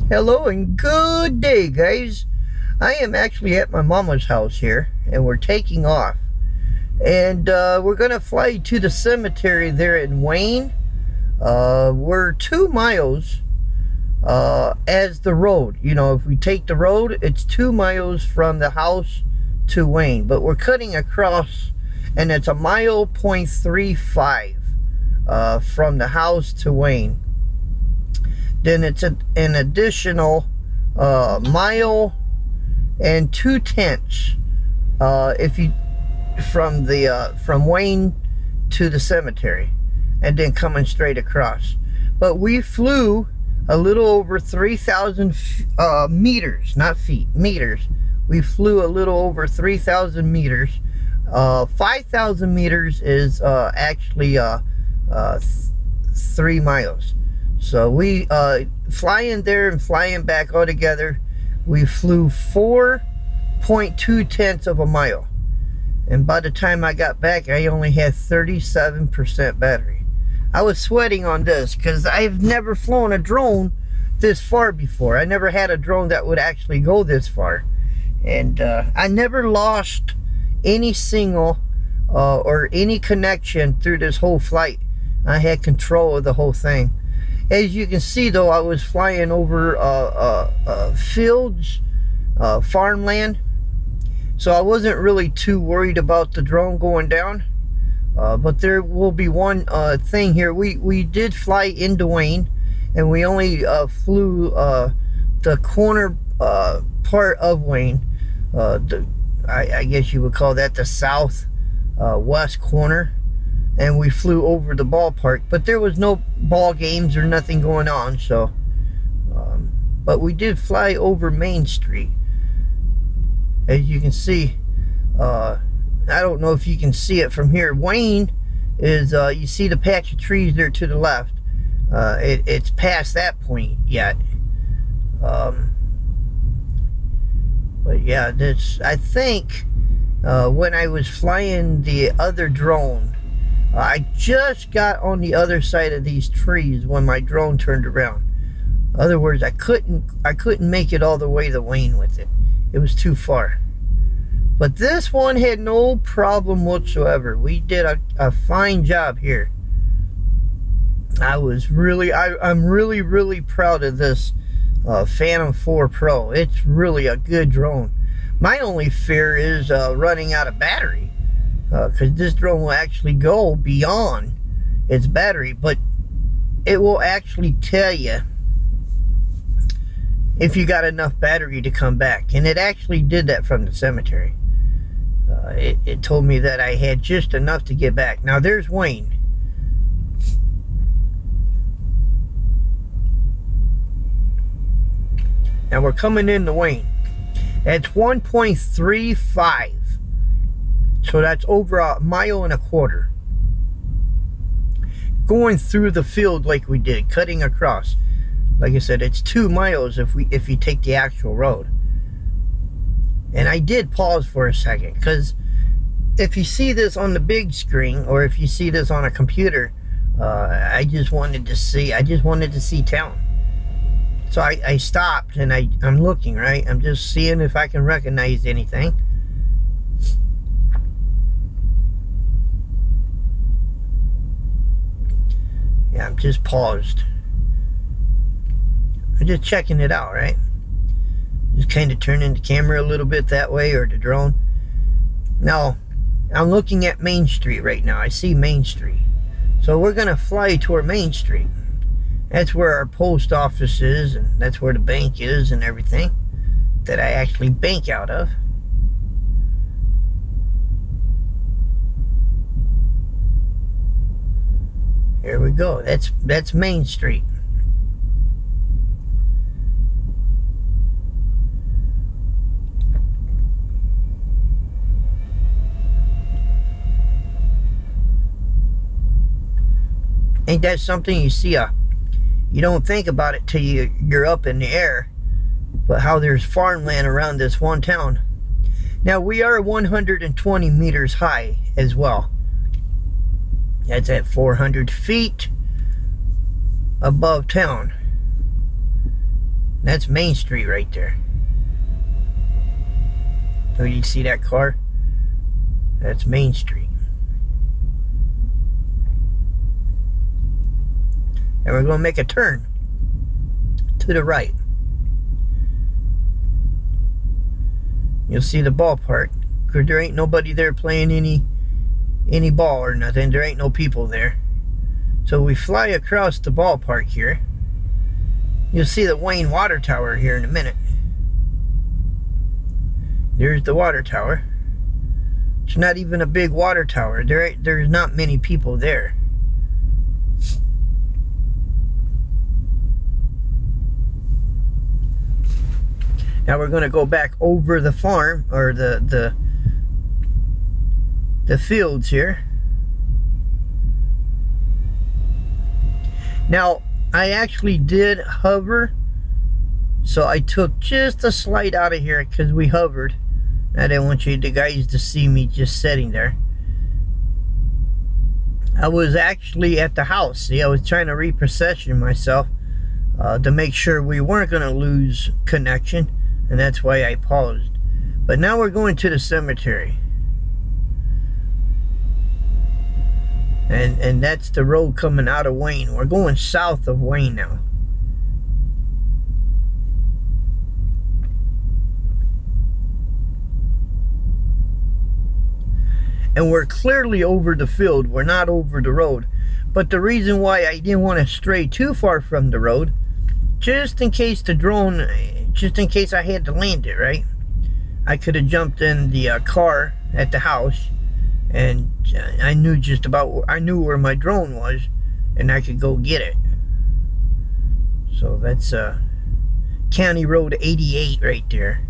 Hello and good day, guys. I am actually at my mama's house here, and we're taking off. And we're going to fly to the cemetery there in Wayne. We're 2 miles as the road. You know, if we take the road, it's 2 miles from the house to Wayne. But we're cutting across, and it's 1.35 miles from the house to Wayne. Then it's an additional 1.2 miles if you from Wayne to the cemetery, and then coming straight across. But we flew a little over 3,000 meters, not feet, meters. We flew a little over 3,000 meters. 5,000 meters is actually 3 miles. So we flying there and flying back all together, we flew 4.2 of a mile. And by the time I got back, I only had 37% battery. I was sweating on this because I've never flown a drone this far before. I never had a drone that would actually go this far. And I never lost any signal or any connection through this whole flight. I had control of the whole thing. As you can see, though, I was flying over fields, farmland, so I wasn't really too worried about the drone going down. But there will be one thing here. We did fly into Wayne, and we only flew the corner part of Wayne. I guess you would call that the south west corner. And we flew over the ballpark, but there was no ball games or nothing going on. So but we did fly over Main Street, as you can see. I don't know if you can see it from here. Wayne is you see the patch of trees there to the left. It's past that point yet, but yeah, this, I think when I was flying the other drone, I just got on the other side of these trees when my drone turned around. In other words, I couldn't make it all the way to Wayne with it. It was too far. But this one had no problem whatsoever. We did a fine job here. I'm really proud of this Phantom 4 Pro. It's really a good drone. My only fear is running out of battery. Because this drone will actually go beyond its battery, but it will actually tell you if you got enough battery to come back. And it actually did that from the cemetery. It told me that I had just enough to get back. Now there's Wayne. Now we're coming into Wayne. That's 1.35. So that's over 1.25 miles. Going through the field like we did, cutting across. Like I said, it's 2 miles if you take the actual road. And I did pause for a second, because if you see this on the big screen, or if you see this on a computer, I just wanted to see town. So I stopped, and I'm looking, right? I'm just seeing if I can recognize anything. Yeah, I'm just paused. I'm just checking it out, right? Just kind of turning the camera a little bit that way, or the drone. Now, I'm looking at Main Street right now. I see Main Street. So we're gonna fly toward Main Street. That's where our post office is, and that's where the bank is and everything that I actually bank out of. Here we go. That's Main Street. Ain't that something? You see you don't think about it till you're up in the air, but how there's farmland around this one town. Now we are 120 meters high as well. That's at 400 feet above town. That's Main Street right there. So you see that car? That's Main Street. And we're going to make a turn to the right. You'll see the ballpark, because there ain't nobody there playing any ball or nothing. There ain't no people there. So we fly across the ballpark here. You'll see the Wayne water tower here in a minute. There's the water tower. It's not even a big water tower. There's not many people there. Now we're going to go back over the farm, or the fields here. Now, I actually did hover, so I took just a slide out of here because we hovered. I didn't want you guys to see me just sitting there. I was actually at the house. See, I was trying to reposition myself to make sure we weren't going to lose connection, and that's why I paused. But now we're going to the cemetery. And that's the road coming out of Wayne. We're going south of Wayne now. And we're clearly over the field. We're not over the road. But the reason why I didn't want to stray too far from the road, just in case the drone, just in case I had to land it, right? I could have jumped in the car at the house, and I knew where my drone was, and I could go get it. So that's County Road 88 right there.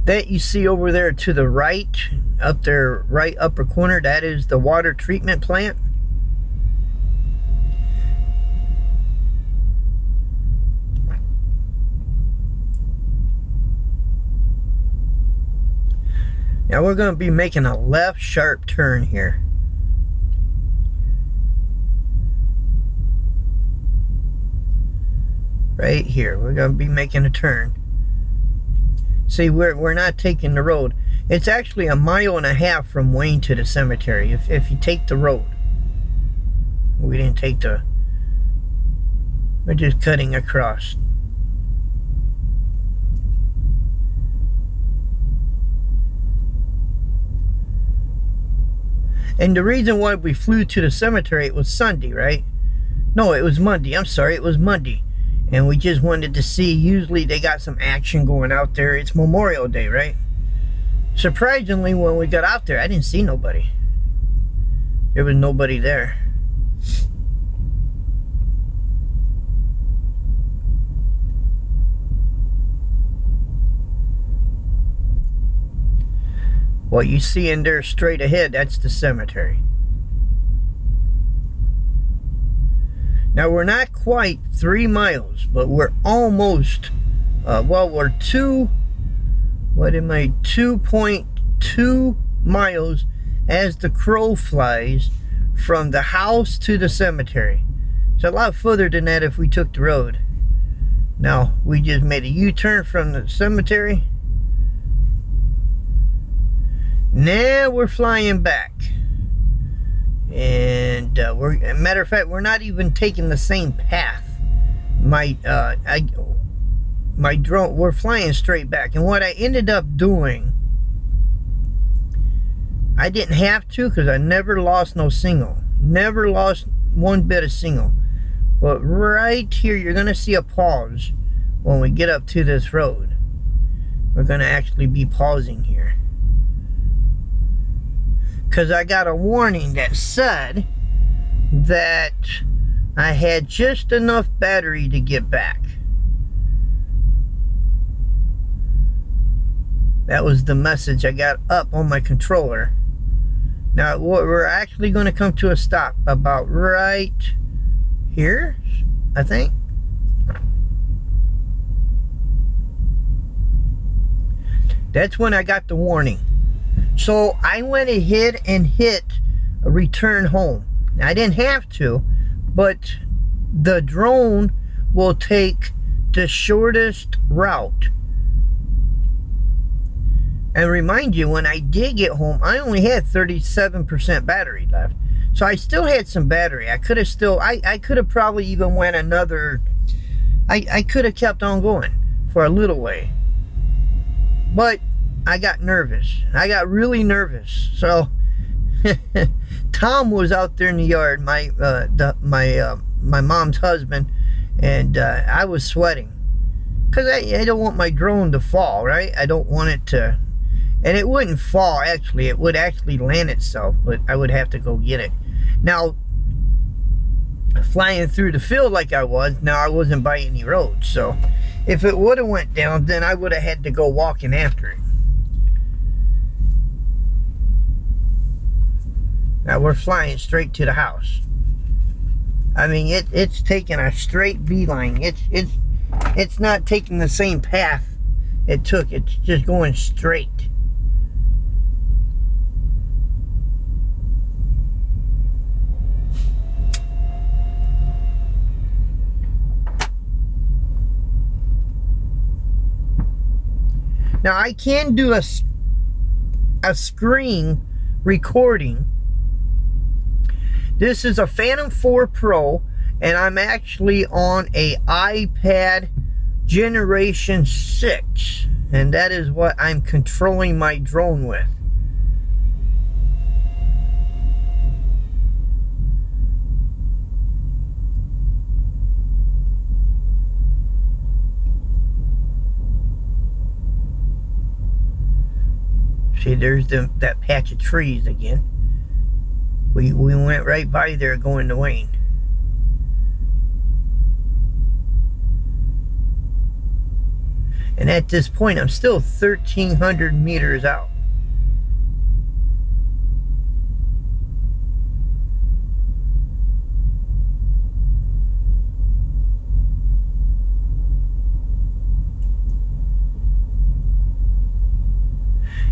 That you see over there to the right, up there, right upper corner, that is the water treatment plant. Now we're going to be making a left sharp turn here. Right here, we're going to be making a turn. See, we're not taking the road. It's actually 1.5 miles from Wayne to the cemetery if you take the road. We didn't take the... We're just cutting across. And the reason why we flew to the cemetery, it was Sunday, right? No, it was Monday. I'm sorry, it was Monday. And we just wanted to see, usually they got some action going out there. It's Memorial Day, right? Surprisingly, when we got out there, I didn't see nobody. There was nobody there. What you see in there straight ahead, that's the cemetery. Now we're not quite 3 miles, but we're almost, well, we're 2.2 miles as the crow flies from the house to the cemetery. It's a lot further than that if we took the road. Now, we just made a U-turn from the cemetery. Now we're flying back. And matter of fact, we're not even taking the same path. My drone, we're flying straight back. And what I ended up doing, I didn't have to, because I never lost no signal. Never lost one bit of signal. But right here, you're going to see a pause when we get up to this road. We're going to actually be pausing here. Because I got a warning that said that I had just enough battery to get back. That was the message I got up on my controller. Now we're actually going to come to a stop about right here, I think. That's when I got the warning. So I went ahead and hit a return home. I didn't have to, but the drone will take the shortest route. And remind you, when I did get home, I only had 37% battery left. So I still had some battery. I could have still, I could have probably even went another, I could have kept on going for a little way. But I got nervous. I got really nervous. So Tom was out there in the yard, my mom's husband, and I was sweating. Because I don't want my drone to fall, right? I don't want it to, and it wouldn't fall actually. It would actually land itself, but I would have to go get it. Now, flying through the field like I was, now I wasn't by any roads. So if it would have went down, then I would have had to go walking after it. Now we're flying straight to the house. I mean, it's taking a straight beeline. It's not taking the same path it took. It's just going straight. Now I can do a screen recording. This is a Phantom 4 Pro, and I'm actually on a iPad Generation 6, and that is what I'm controlling my drone with. See, there's that patch of trees again. We went right by there going to Wayne. And at this point, I'm still 1,300 meters out.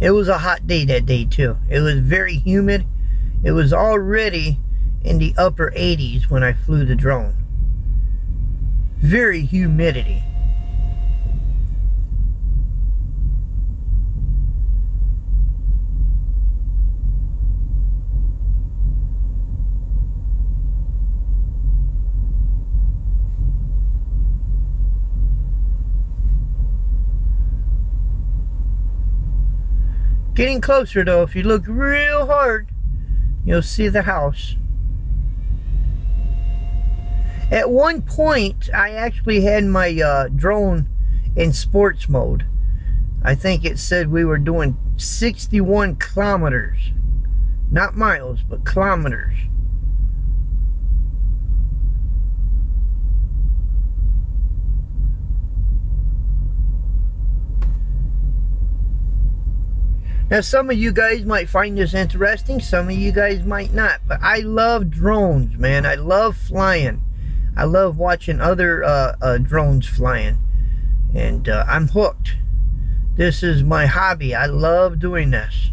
It was a hot day that day too. It was very humid. It was already in the upper 80s when I flew the drone. Very humidity. Getting closer though. If you look real hard, you'll see the house. At one point, I actually had my drone in sports mode. I think it said we were doing 61 kilometers. Not miles, but kilometers. Now, some of you guys might find this interesting, some of you guys might not, but I love drones, man. I love flying. I love watching other drones flying, and I'm hooked. This is my hobby. I love doing this.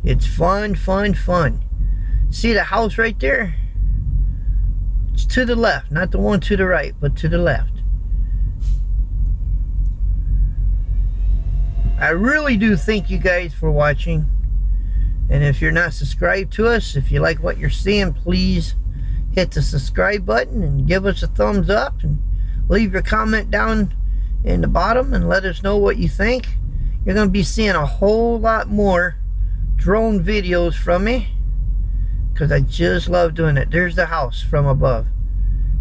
It's fun, fun, fun. See the house right there? It's to the left, not the one to the right, but to the left. I really do thank you guys for watching, and if you're not subscribed to us, if you like what you're seeing, please hit the subscribe button and give us a thumbs up, and leave your comment down in the bottom and let us know what you think. You're going to be seeing a whole lot more drone videos from me, because I just love doing it. There's the house from above.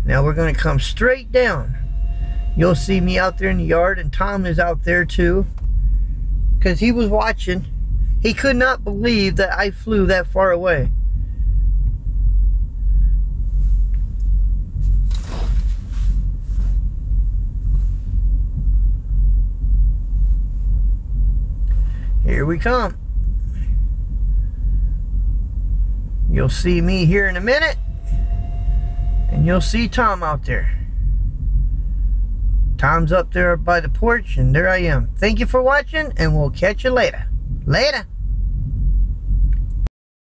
Now we're going to come straight down. You'll see me out there in the yard, and Tom is out there too, because he was watching. He could not believe that I flew that far away. Here we come. You'll see me here in a minute, and you'll see Tom out there. Tom's up there by the porch, and there I am. Thank you for watching, and we'll catch you later. Later.